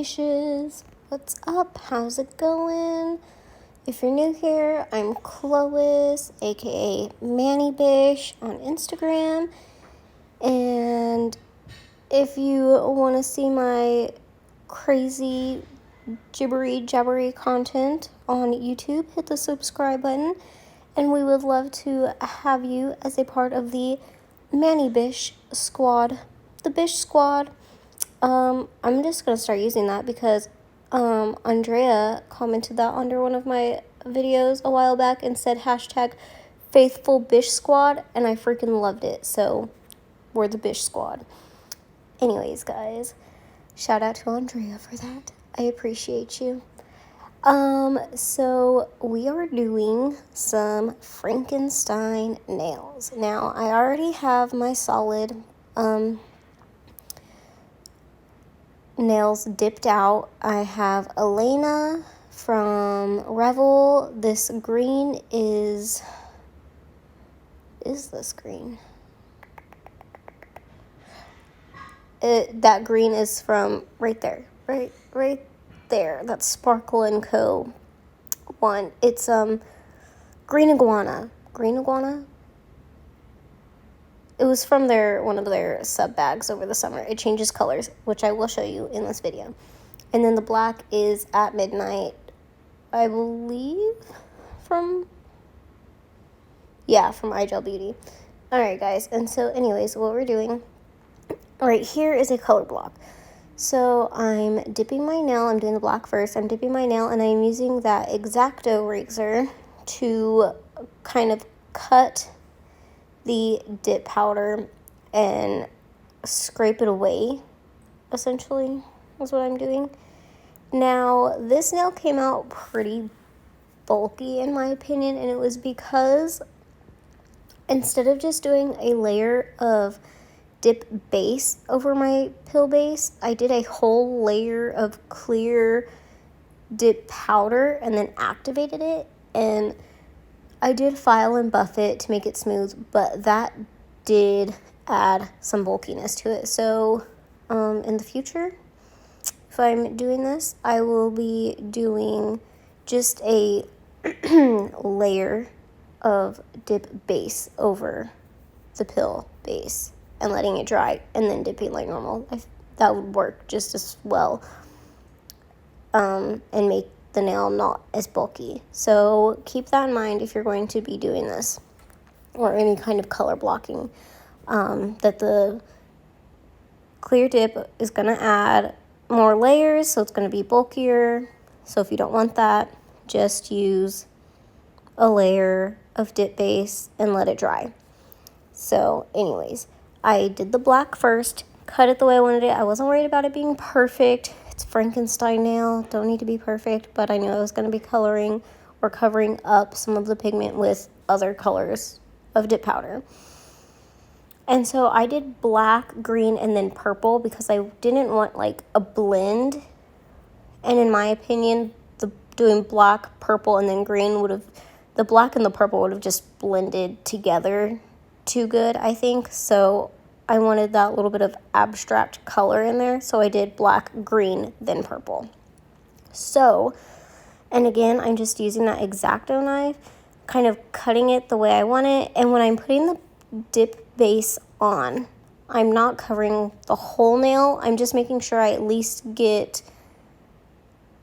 Bishes. What's up? How's it going? If you're new here, I'm Chlois, aka Manny Bish on Instagram. And if you want to see my crazy jabbery content on YouTube, hit the subscribe button. And we would love to have you as a part of the Manny Bish squad. The Bish squad. I'm just going to start using that because Andrea commented that under one of my videos a while back and said hashtag faithful Bish squad, and I freaking loved it. So we're the Bish squad. Anyways, guys, shout out to Andrea for that. I appreciate you. So we are doing some Frankenstein nails. Now, I already have my solid, nails dipped out. I have Elena from Revel. This green is this green? That green is from right there. Right there. That's Sparkle & Co. one. It's Green Iguana. It was from one of their sub bags over the summer. It changes colors, which I will show you in this video. And then the black is At Midnight, I believe, from iGel Beauty. Alright, guys. And so anyways, what we're doing right here is a color block. So I'm dipping my nail. I'm doing the black first. I'm dipping my nail, and I'm using that X-Acto razor to kind of cut the dip powder and scrape it away, essentially, is what I'm doing. Now, this nail came out pretty bulky, in my opinion, and it was because instead of just doing a layer of dip base over my pill base, I did a whole layer of clear dip powder and then activated it, and I did file and buff it to make it smooth, but that did add some bulkiness to it. So in the future, if I'm doing this, I will be doing just a layer of dip base over the pill base and letting it dry and then dipping like normal. That would work just as well and make the nail not as bulky. So keep that in mind if you're going to be doing this or any kind of color blocking, that the clear dip is going to add more layers, so it's going to be bulkier. So if you don't want that, just use a layer of dip base and let it dry. So anyways, I did the black first, cut it the way I wanted it. I wasn't worried about it being perfect. It's Frankenstein nail, don't need to be perfect, but I knew I was going to be coloring or covering up some of the pigment with other colors of dip powder. And so I did black, green, and then purple because I didn't want like a blend. And in my opinion, doing black, purple, and then green the black and the purple would have just blended together too good, I think. So I wanted that little bit of abstract color in there, so I did black, green, then purple. So, and again, I'm just using that X-Acto knife, kind of cutting it the way I want it, and when I'm putting the dip base on, I'm not covering the whole nail. I'm just making sure I at least get,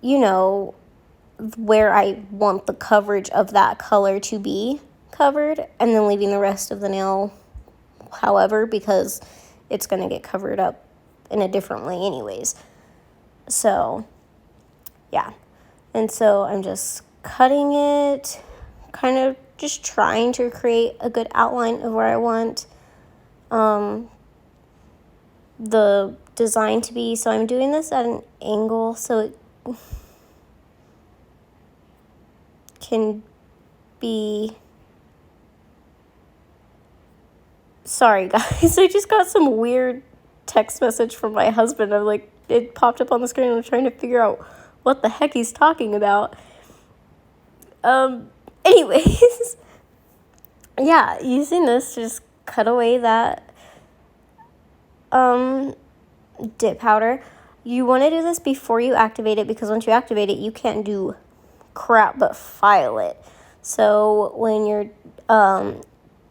where I want the coverage of that color to be covered, and then leaving the rest of the nail however, because it's going to get covered up in a different way anyways. So yeah, and so I'm just cutting it, kind of just trying to create a good outline of where I want the design to be. So I'm doing this at an angle so it can be... Sorry, guys. I just got some weird text message from my husband. It popped up on the screen and I'm trying to figure out what the heck he's talking about. Anyways. Yeah, using this, just cut away that dip powder. You want to do this before you activate it, because once you activate it, you can't do crap but file it. So when your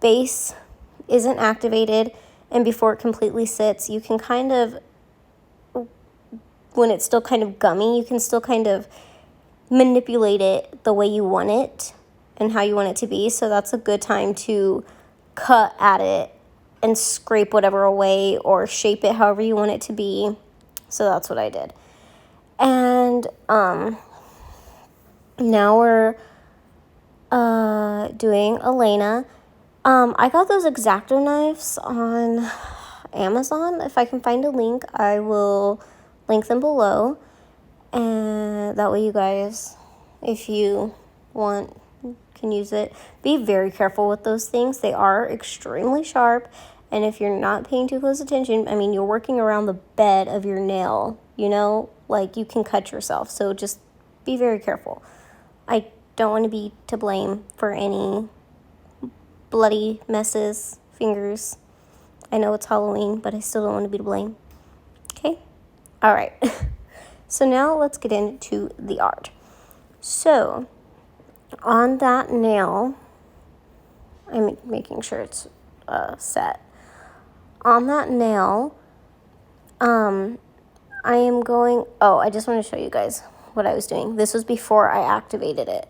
base isn't activated and before it completely sits, you can kind of, when it's still kind of gummy, you can still kind of manipulate it the way you want it and how you want it to be. So that's a good time to cut at it and scrape whatever away or shape it however you want it to be. So that's what I did. And now we're doing Elena. I got those X-Acto knives on Amazon. If I can find a link, I will link them below. And that way you guys, if you want, can use it. Be very careful with those things. They are extremely sharp. And if you're not paying too close attention, I mean, you're working around the bed of your nail, you know, like you can cut yourself. So just be very careful. I don't want to be to blame for any bloody messes, fingers. I know it's Halloween, but I still don't want to be to blame. Okay? All right. So now let's get into the art. So on that nail, I'm making sure it's set. On that nail, I am going, I just want to show you guys what I was doing. This was before I activated it.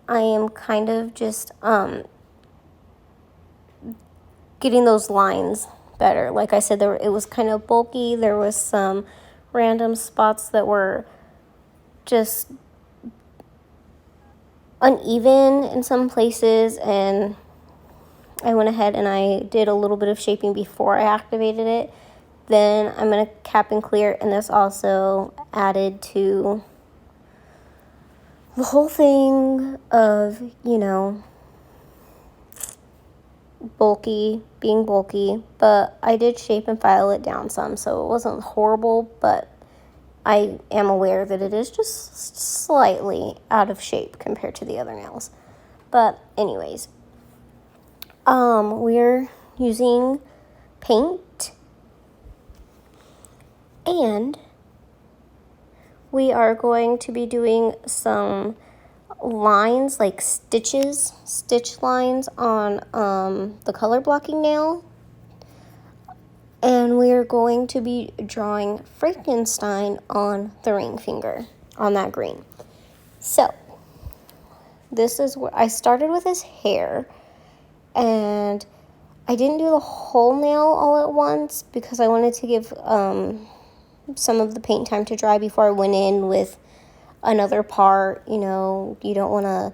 I am kind of just getting those lines better. Like I said, it was kind of bulky. There was some random spots that were just uneven in some places, and I went ahead and I did a little bit of shaping before I activated it. Then I'm going to cap and clear, and this also added to the whole thing of, you know, being bulky, but I did shape and file it down some, so it wasn't horrible, but I am aware that it is just slightly out of shape compared to the other nails. But anyways, we're using paint, and we are going to be doing some lines, like stitch lines on the color blocking nail. And we're going to be drawing Frankenstein on the ring finger, on that green. So this is where I started with his hair, and I didn't do the whole nail all at once because I wanted to give some of the paint time to dry before I went in with another part. You know, you don't want to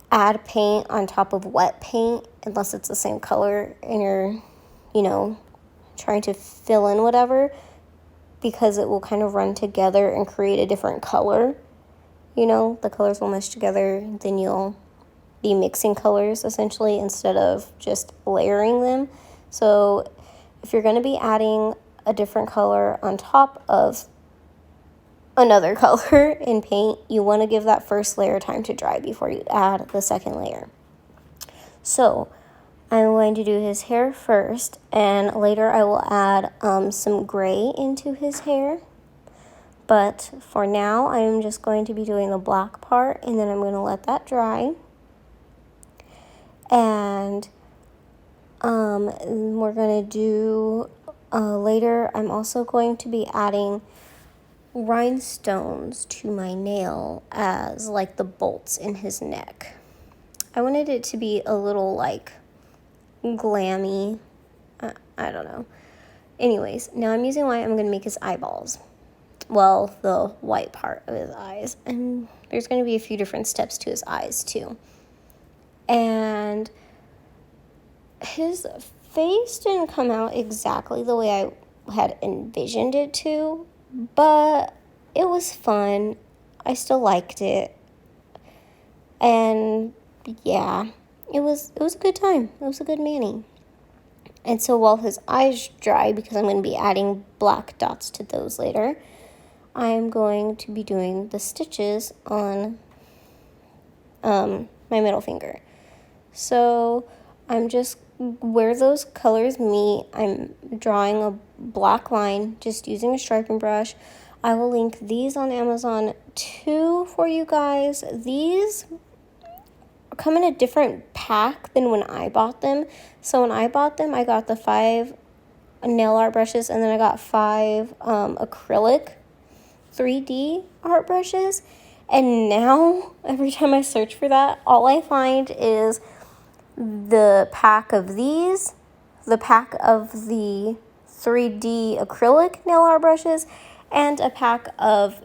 add paint on top of wet paint unless it's the same color and you're, you know, trying to fill in whatever, because it will kind of run together and create a different color. You know, the colors will mesh together, then you'll be mixing colors essentially instead of just layering them. So if you're going to be adding a different color on top of another color in paint, you want to give that first layer time to dry before you add the second layer. So I'm going to do his hair first, and later I will add some gray into his hair. But for now, I'm just going to be doing the black part, and then I'm going to let that dry. And we're going to do, later, I'm also going to be adding rhinestones to my nail as like the bolts in his neck. I wanted it to be a little like glammy. I don't know. Anyways, now I'm using white. I'm going to make his eyeballs. Well, the white part of his eyes. And there's going to be a few different steps to his eyes too. And his face didn't come out exactly the way I had envisioned it to, but it was fun. I still liked it. And yeah, it was a good time. It was a good mani. And so while his eyes dry, because I'm going to be adding black dots to those later, I'm going to be doing the stitches on my middle finger. So I'm just, where those colors meet, I'm drawing a black line, just using a striping brush. I will link these on Amazon too for you guys. These come in a different pack than when I bought them. So when I bought them, I got the 5 nail art brushes, and then I got 5 acrylic 3D art brushes. And now every time I search for that, all I find is the pack of these, the pack of the 3D acrylic nail art brushes, and a pack of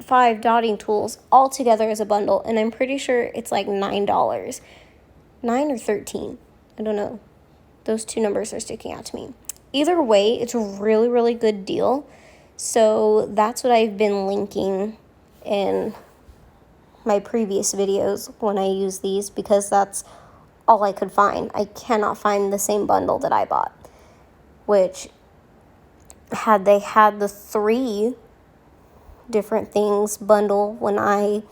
5 dotting tools all together as a bundle. And I'm pretty sure it's like $9. 9 or 13. I don't know. Those two numbers are sticking out to me. Either way, it's a really, really good deal. So that's what I've been linking in my previous videos when I use these, because that's all I could find. I cannot find the same bundle that I bought, which had they had the 3 different things bundle when I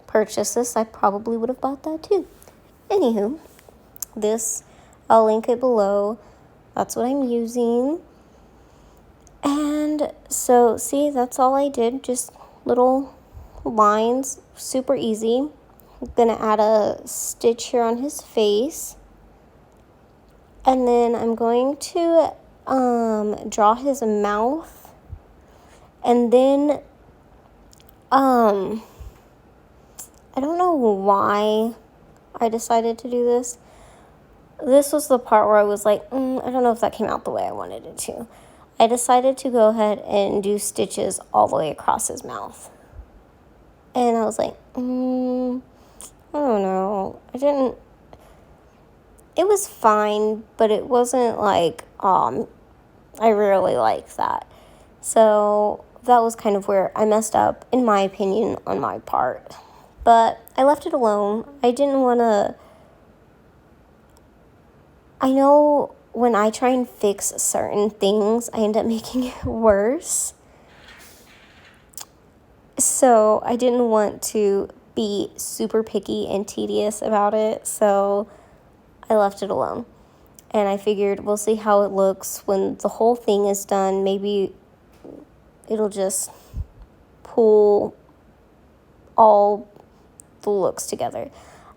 purchased this, I probably would have bought that too. Anywho, this, I'll link it below. That's what I'm using. And so, see, that's all I did. Just little lines, super easy. I'm gonna add a stitch here on his face. And then I'm going to draw his mouth. And then, I don't know why I decided to do this. This was the part where I was like, I don't know if that came out the way I wanted it to. I decided to go ahead and do stitches all the way across his mouth. And I was like, I don't know. It was fine, but it wasn't like, I really like that. So that was kind of where I messed up, in my opinion, on my part. But I left it alone. I didn't want to... I know when I try and fix certain things, I end up making it worse. So I didn't want to be super picky and tedious about it, so I left it alone. And I figured we'll see how it looks when the whole thing is done. Maybe it'll just pull all the looks together.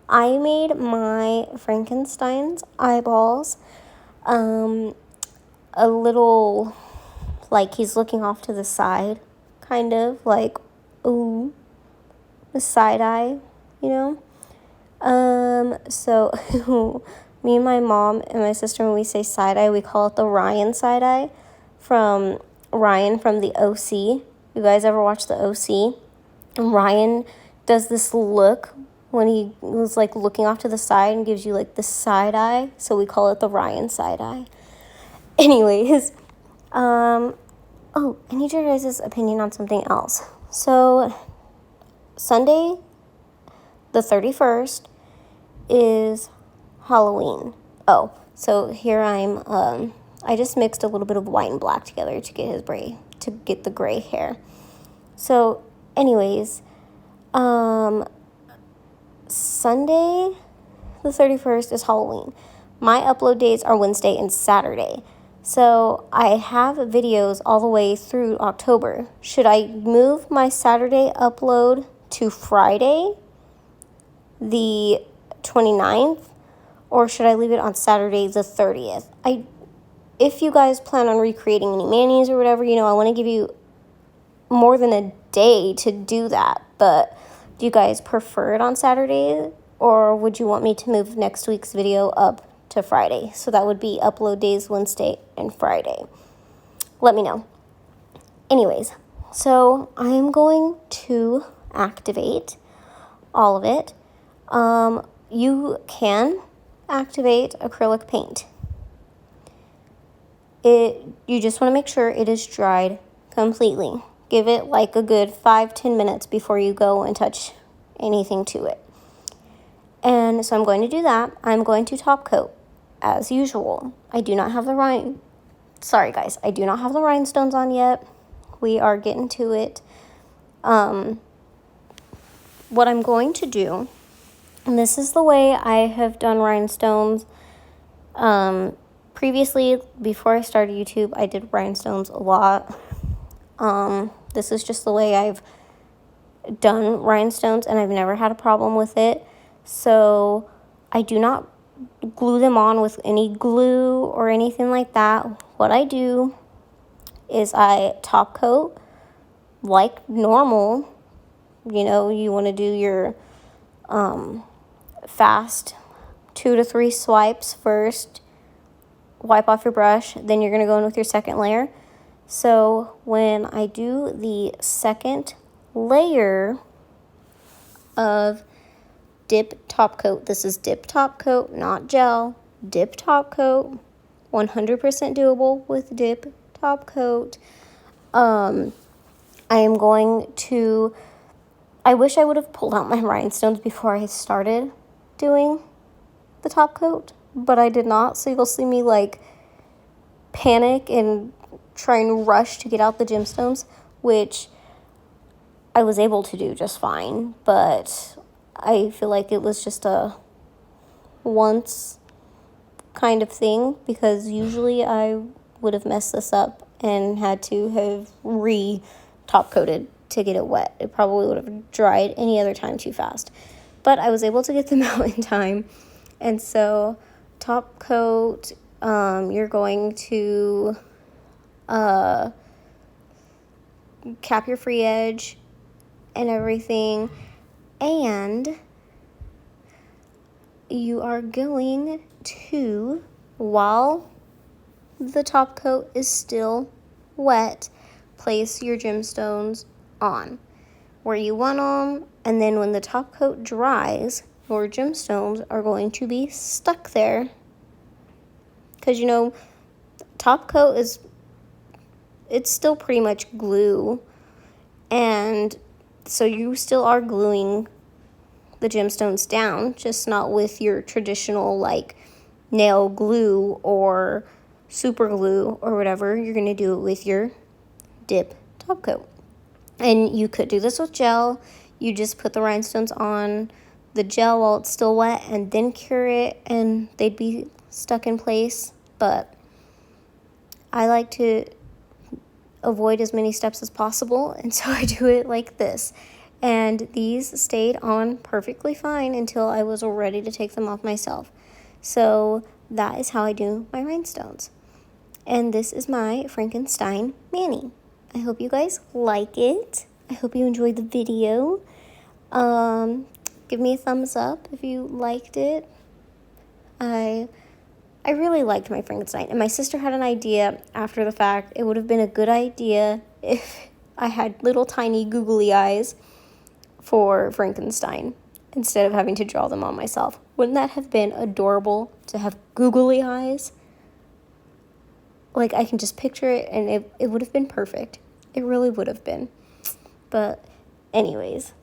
I made my Frankenstein's eyeballs a little like he's looking off to the side, kind of like, ooh, the side eye, you know? So me and my mom and my sister, when we say side eye, we call it the Ryan side eye from Ryan from the OC. You guys ever watch the OC? And Ryan does this look when he was like looking off to the side and gives you like the side eye. So we call it the Ryan side eye. Anyways, I need your guys' opinion on something else. So Sunday, the 31st, is Halloween. Oh, so here I just mixed a little bit of white and black together to get the gray hair. So anyways, Sunday the 31st is Halloween. My upload dates are Wednesday and Saturday. So I have videos all the way through October. Should I move my Saturday upload to Friday, the 29th, or should I leave it on Saturday the 30th? If you guys plan on recreating any manis or whatever, I want to give you more than a day to do that. But do you guys prefer it on Saturday, or would you want me to move next week's video up to Friday? So that would be upload days Wednesday and Friday. Let me know. Anyways, so I am going to activate all of it. You can activate acrylic paint. You just want to make sure it is dried completely. Give it like a good 5-10 minutes before you go and touch anything to it. And so I'm going to do that. I'm going to top coat as usual. I do not have the rhinestones on yet. We are getting to it. What I'm going to do, and this is the way I have done rhinestones previously, before I started YouTube, I did rhinestones a lot. This is just the way I've done rhinestones, and I've never had a problem with it. So I do not glue them on with any glue or anything like that. What I do is I top coat like normal. You know, you want to do your fast 2 to 3 swipes first, wipe off your brush, then you're going to go in with your second layer. So when I do the second layer of dip top coat, this is dip top coat, not gel, dip top coat, 100% doable with dip top coat. I am going to, I wish I would have pulled out my rhinestones before I started doing the top coat, but I did not, so you'll see me like panic and try and rush to get out the gemstones, which I was able to do just fine, but I feel like it was just a once kind of thing, because usually I would have messed this up and had to have top coated to get it wet. It probably would have dried any other time too fast, but I was able to get them out in time. And so top coat, you're going to cap your free edge and everything, and you are going to, while the top coat is still wet, place your gemstones on where you want them, and then when the top coat dries, your gemstones are going to be stuck there, because you know top coat is, it's still pretty much glue, and so you still are gluing the gemstones down, just not with your traditional like nail glue or super glue or whatever. You're going to do it with your dip top coat. And you could do this with gel. You just put the rhinestones on the gel while it's still wet and then cure it, and they'd be stuck in place. But I like to avoid as many steps as possible, and so I do it like this. And these stayed on perfectly fine until I was ready to take them off myself. So that is how I do my rhinestones. And this is my Frankenstein mani. I hope you guys like it. I hope you enjoyed the video. Give me a thumbs up if you liked it. I really liked my Frankenstein. And my sister had an idea after the fact. It would have been a good idea if I had little tiny googly eyes for Frankenstein instead of having to draw them on myself. Wouldn't that have been adorable to have googly eyes? Like, I can just picture it, and it would have been perfect. It really would have been. But anyways,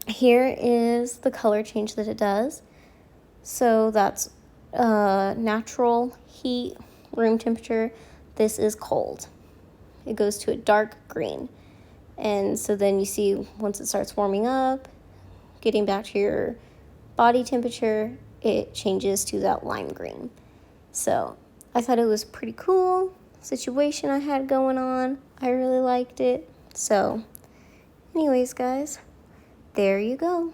here is the color change that it does. So that's natural heat, room temperature. This is cold. It goes to a dark green. And so then you see once it starts warming up, getting back to your body temperature, it changes to that lime green. So I thought it was pretty cool situation I had going on. I really liked it. So anyways, guys, there you go.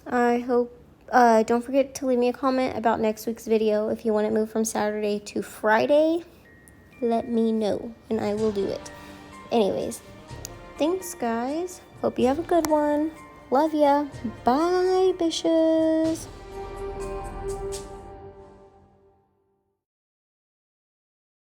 I hope, don't forget to leave me a comment about next week's video. If you want it moved from Saturday to Friday, let me know and I will do it. Anyways, thanks, guys. Hope you have a good one. Love ya. Bye, Bisshhs.